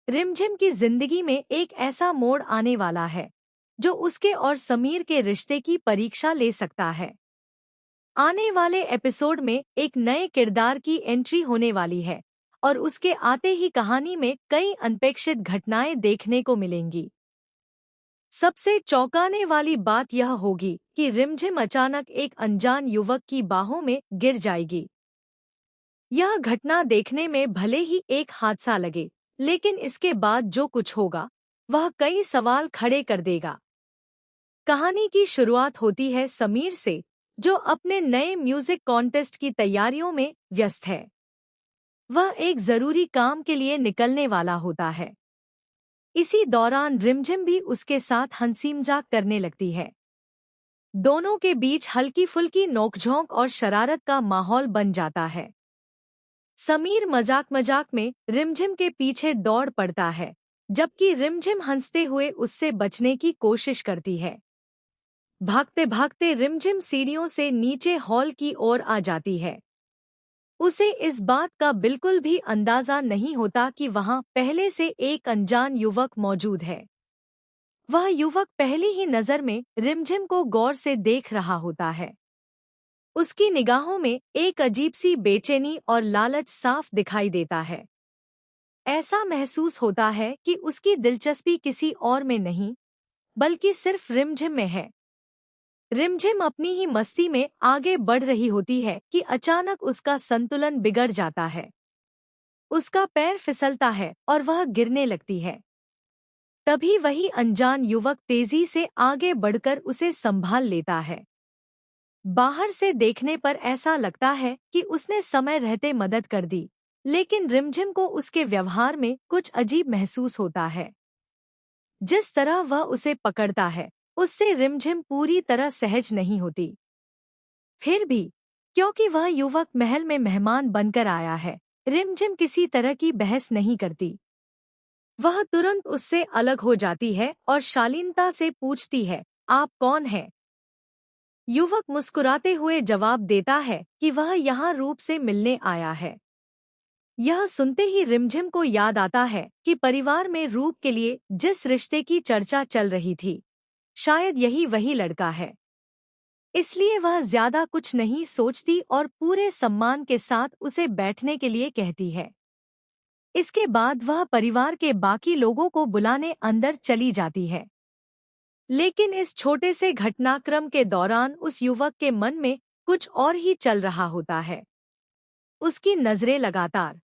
रिमझिम की जिंदगी में एक ऐसा मोड़ आने वाला है जो उसके और समीर के रिश्ते की परीक्षा ले सकता है। आने वाले एपिसोड में एक नए किरदार की एंट्री होने वाली है और उसके आते ही कहानी में कई अनपेक्षित घटनाएं देखने को मिलेंगी। सबसे चौंकाने वाली बात यह होगी कि रिमझिम अचानक एक अनजान युवक की बाहों में गिर जाएगी। यह घटना देखने में भले ही एक हादसा लगे, लेकिन इसके बाद जो कुछ होगा वह कई सवाल खड़े कर देगा। कहानी की शुरुआत होती है समीर से, जो अपने नए म्यूजिक कॉन्टेस्ट की तैयारियों में व्यस्त है। वह एक जरूरी काम के लिए निकलने वाला होता है। इसी दौरान रिमझिम भी उसके साथ हंसी मजाक करने लगती है। दोनों के बीच हल्की फुल्की नोकझोंक और शरारत का माहौल बन जाता है। समीर मजाक मजाक में रिमझिम के पीछे दौड़ पड़ता है, जबकि रिमझिम हंसते हुए उससे बचने की कोशिश करती है। भागते भागते रिमझिम सीढ़ियों से नीचे हॉल की ओर आ जाती है। उसे इस बात का बिल्कुल भी अंदाजा नहीं होता कि वहां पहले से एक अनजान युवक मौजूद है। वह युवक पहली ही नजर में रिमझिम को गौर से देख रहा होता है। उसकी निगाहों में एक अजीब सी बेचैनी और लालच साफ दिखाई देता है। ऐसा महसूस होता है कि उसकी दिलचस्पी किसी और में नहीं, बल्कि सिर्फ रिमझिम में है। रिमझिम अपनी ही मस्ती में आगे बढ़ रही होती है कि अचानक उसका संतुलन बिगड़ जाता है। उसका पैर फिसलता है और वह गिरने लगती है। तभी वही अनजान युवक तेजी से आगे बढ़कर उसे संभाल लेता है। बाहर से देखने पर ऐसा लगता है कि उसने समय रहते मदद कर दी, लेकिन रिमझिम को उसके व्यवहार में कुछ अजीब महसूस होता है। जिस तरह वह उसे पकड़ता है, उससे रिमझिम पूरी तरह सहज नहीं होती। फिर भी क्योंकि वह युवक महल में मेहमान बनकर आया है, रिमझिम किसी तरह की बहस नहीं करती। वह तुरंत उससे अलग हो जाती है और शालीनता से पूछती है, आप कौन हैं? युवक मुस्कुराते हुए जवाब देता है कि वह यहाँ रूप से मिलने आया है। यह सुनते ही रिमझिम को याद आता है कि परिवार में रूप के लिए जिस रिश्ते की चर्चा चल रही थी, शायद यही वही लड़का है। इसलिए वह ज्यादा कुछ नहीं सोचती और पूरे सम्मान के साथ उसे बैठने के लिए कहती है। इसके बाद वह परिवार के बाकी लोगों को बुलाने अंदर चली जाती है। लेकिन इस छोटे से घटनाक्रम के दौरान उस युवक के मन में कुछ और ही चल रहा होता है। उसकी नजरें लगातार